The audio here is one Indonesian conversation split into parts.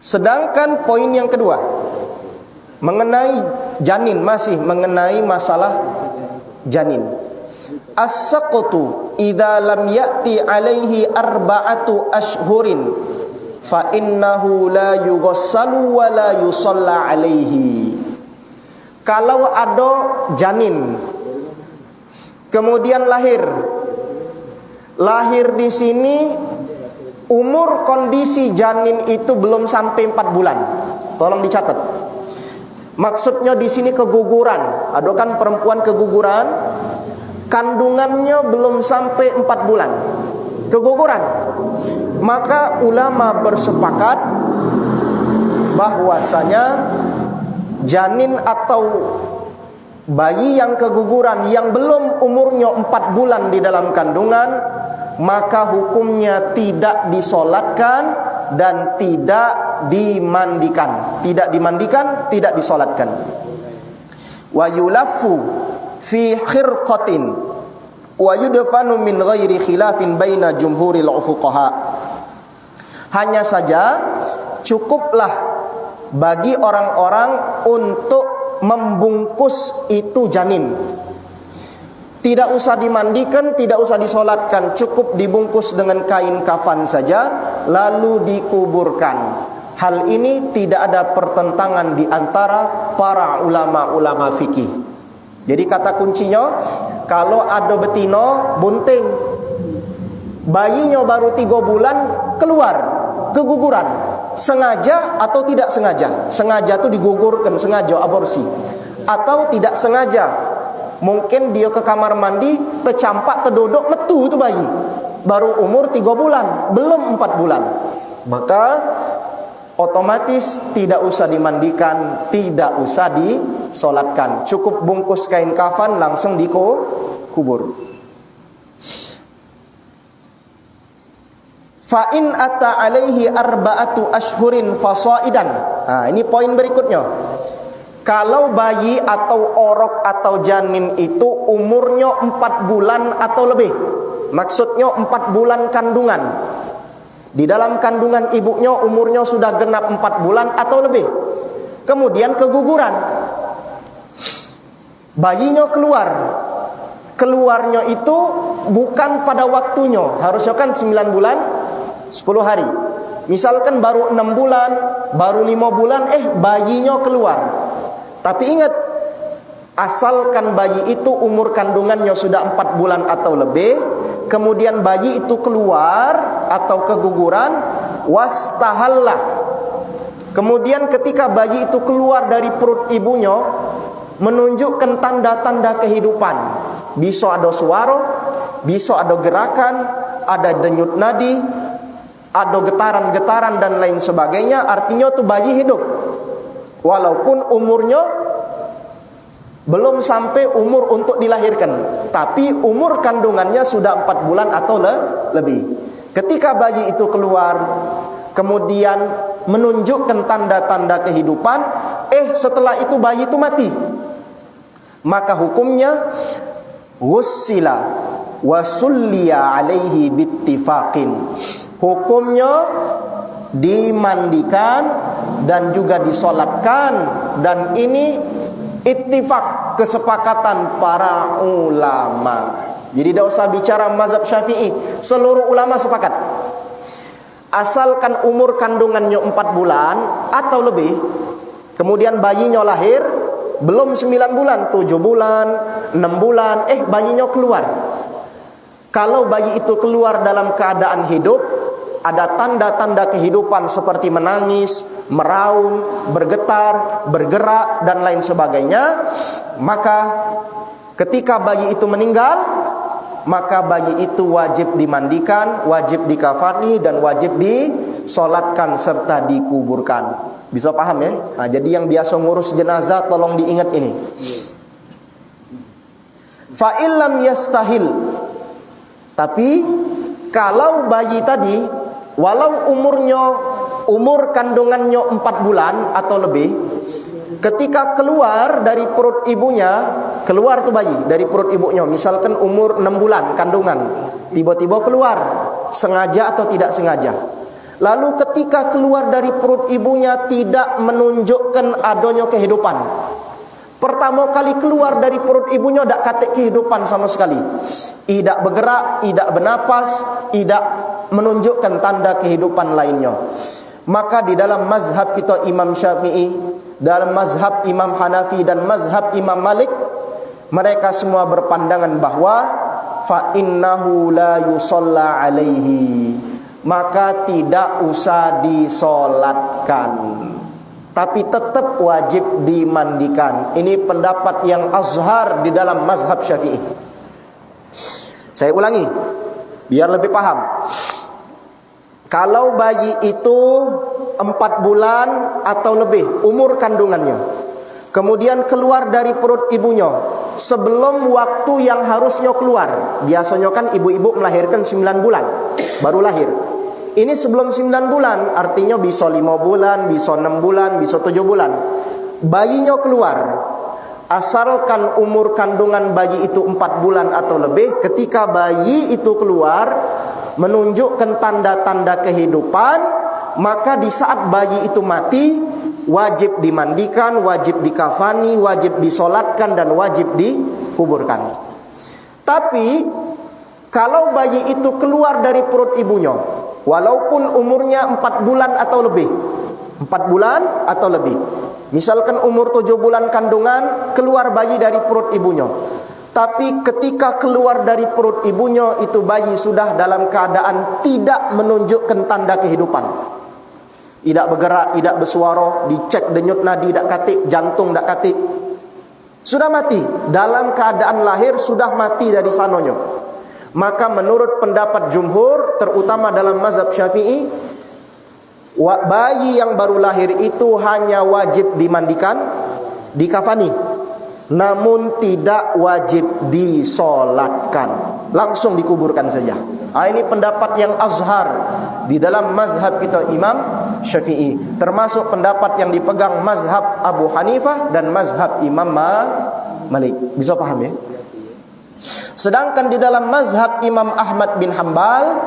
Sedangkan poin yang kedua mengenai janin, masih mengenai masalah janin. As-saqtu idza lam ya'ti alaihi arba'atu ashhurin fa innahu la yughassalu wa la yusalla alaihi. Kalau ada janin kemudian lahir di sini umur kondisi janin itu belum sampai 4 bulan. Tolong dicatat. Maksudnya di sini keguguran. Ada kan perempuan keguguran, kandungannya belum sampai 4 bulan. Keguguran. Maka ulama bersepakat bahwasanya janin atau bayi yang keguguran yang belum umurnya 4 bulan di dalam kandungan, maka hukumnya tidak disolatkan dan tidak dimandikan. Tidak disolatkan. Wa yulaffu fi khirqatin wa yudfanu min ghairi khilafin baina jumhuril fuqaha. Hanya saja cukuplah bagi orang-orang untuk membungkus itu janin. Tidak usah dimandikan, tidak usah disolatkan, cukup dibungkus dengan kain kafan saja lalu dikuburkan. Hal ini tidak ada pertentangan di antara para ulama-ulama fikih. Jadi kata kuncinya, kalau ada betina bunting, bayinya baru 3 bulan keluar keguguran, sengaja atau tidak sengaja. Sengaja itu digugurkan, sengaja aborsi. Atau tidak sengaja, mungkin dia ke kamar mandi, tercampak, terdodok, metu itu bayi, baru umur 3 bulan, belum 4 bulan. Maka otomatis tidak usah dimandikan, tidak usah disolatkan, cukup bungkus kain kafan langsung dikubur. Fa in ata alaihi arba'atu ashhurin fasaidan. Nah, ini poin berikutnya. Kalau bayi atau orok atau janin itu umurnya 4 bulan atau lebih, maksudnya 4 bulan kandungan, di dalam kandungan ibunya umurnya sudah genap 4 bulan atau lebih, kemudian keguguran, bayinya keluarnya itu bukan pada waktunya, harusnya kan 9 bulan 10 hari. Misalkan baru 6 bulan, baru 5 bulan, bayinya keluar. Tapi ingat, asalkan bayi itu umur kandungannya sudah 4 bulan atau lebih, kemudian bayi itu keluar atau keguguran, wastahalla. Kemudian ketika bayi itu keluar dari perut ibunya, menunjukkan tanda-tanda kehidupan. Bisa ada suara, bisa ada gerakan, ada denyut nadi, ada getaran-getaran dan lain sebagainya. Artinya itu bayi hidup, walaupun umurnya belum sampai umur untuk dilahirkan, tapi umur kandungannya sudah 4 bulan atau lebih. Ketika bayi itu keluar, kemudian menunjukkan tanda-tanda kehidupan, setelah itu bayi itu mati, maka hukumnya wussila wa sulliya alaihi bittifaqin. Hukumnya dimandikan dan juga disolatkan, dan ini ittifaq, kesepakatan para ulama. Jadi tidak usah bicara mazhab Syafi'i, seluruh ulama sepakat. Asalkan umur kandungannya 4 bulan atau lebih, kemudian bayinya lahir belum 9 bulan, 7 bulan, 6 bulan, bayinya keluar. Kalau bayi itu keluar dalam keadaan hidup, ada tanda-tanda kehidupan seperti menangis, meraung, bergetar, bergerak dan lain sebagainya, maka ketika bayi itu meninggal, maka bayi itu wajib dimandikan, wajib dikafani, dan wajib disolatkan serta dikuburkan. Bisa paham ya? Nah, jadi yang biasa ngurus jenazah tolong diingat ini. Fa illam yastahil. Tapi kalau bayi tadi, walau umur kandungannya 4 bulan atau lebih, ketika keluar dari perut ibunya, keluar tuh bayi dari perut ibunya, misalkan umur 6 bulan kandungan, tiba-tiba keluar, sengaja atau tidak sengaja, Lalu ketika keluar dari perut ibunya tidak menunjukkan adanya kehidupan. Pertama kali keluar dari perut ibunya tak katik kehidupan sama sekali. Tidak bergerak, tidak bernapas, tidak menunjukkan tanda kehidupan lainnya. Maka di dalam mazhab kita Imam Syafi'i, dalam mazhab Imam Hanafi dan mazhab Imam Malik, mereka semua berpandangan bahawa fa innahu la yusalla alaihi, maka tidak usah disolatkan, tapi tetap wajib dimandikan. Ini pendapat yang azhar di dalam mazhab Syafi'i. Saya ulangi biar lebih paham. Kalau bayi itu 4 bulan atau lebih umur kandungannya, kemudian keluar dari perut ibunya sebelum waktu yang harusnya keluar. Biasanya kan ibu-ibu melahirkan 9 bulan baru lahir. Ini sebelum 9 bulan, artinya bisa 5 bulan, bisa 6 bulan, bisa 7 bulan. Bayinya keluar. Asalkan umur kandungan bayi itu 4 bulan atau lebih, ketika bayi itu keluar menunjukkan tanda-tanda kehidupan, maka di saat bayi itu mati, wajib dimandikan, wajib dikafani, wajib disolatkan, dan wajib dikuburkan. Tapi kalau bayi itu keluar dari perut ibunya, walaupun umurnya 4 bulan atau lebih, 4 bulan atau lebih, misalkan umur 7 bulan kandungan, keluar bayi dari perut ibunya, tapi ketika keluar dari perut ibunya itu bayi sudah dalam keadaan tidak menunjukkan tanda kehidupan, tidak bergerak, tidak bersuara, dicek denyut nadi tak katik, jantung tak katik, sudah mati, dalam keadaan lahir sudah mati dari sananya. Maka menurut pendapat jumhur, terutama dalam mazhab Syafi'i, bayi yang baru lahir itu hanya wajib dimandikan, dikafani, namun tidak wajib disolatkan, langsung dikuburkan saja. Ini pendapat yang azhar di dalam mazhab kita Imam Syafi'i, termasuk pendapat yang dipegang mazhab Abu Hanifah dan mazhab Imam Malik. Bisa paham ya? Sedangkan di dalam mazhab Imam Ahmad bin Hanbal,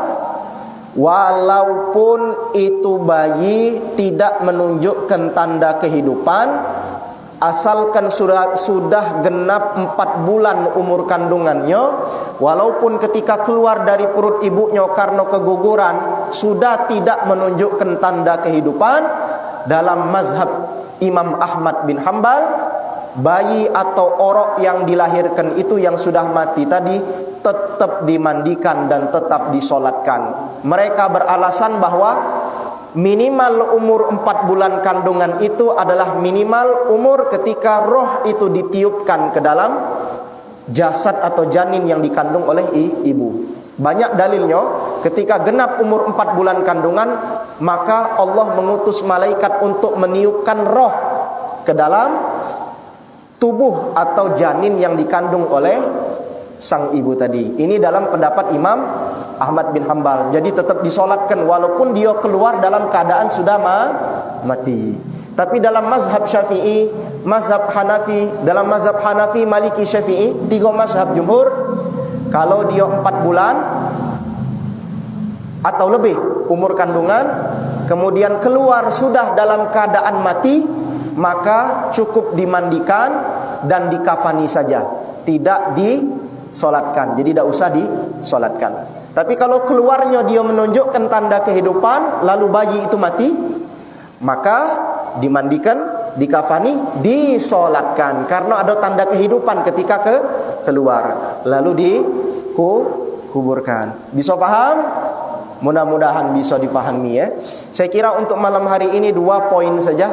walaupun itu bayi tidak menunjukkan tanda kehidupan, asalkan sudah genap 4 bulan umur kandungannya, walaupun ketika keluar dari perut ibunya karena keguguran sudah tidak menunjukkan tanda kehidupan, dalam mazhab Imam Ahmad bin Hanbal, bayi atau orok yang dilahirkan itu yang sudah mati tadi tetap dimandikan dan tetap disolatkan. Mereka beralasan bahwa minimal umur 4 bulan kandungan itu adalah minimal umur ketika roh itu ditiupkan ke dalam jasad atau janin yang dikandung oleh ibu. Banyak dalilnya, ketika genap umur 4 bulan kandungan, maka Allah mengutus malaikat untuk meniupkan roh ke dalam tubuh atau janin yang dikandung oleh sang ibu tadi. Ini dalam pendapat Imam Ahmad bin Hanbal. Jadi tetap disolatkan walaupun dia keluar dalam keadaan sudah mati. Tapi dalam mazhab Syafi'i, mazhab Hanafi, dalam mazhab Hanafi, Maliki, Syafi'i, 3 mazhab jumhur, kalau dia 4 bulan atau lebih umur kandungan, kemudian keluar sudah dalam keadaan mati, maka cukup dimandikan dan dikafani saja, tidak disolatkan. Jadi tidak usah disolatkan. Tapi kalau keluarnya dia menunjukkan tanda kehidupan, lalu bayi itu mati, maka dimandikan, dikafani, disolatkan, karena ada tanda kehidupan ketika keluar, lalu dikuburkan. Bisa paham? Mudah-mudahan bisa dipahami ya. Saya kira untuk malam hari ini 2 poin saja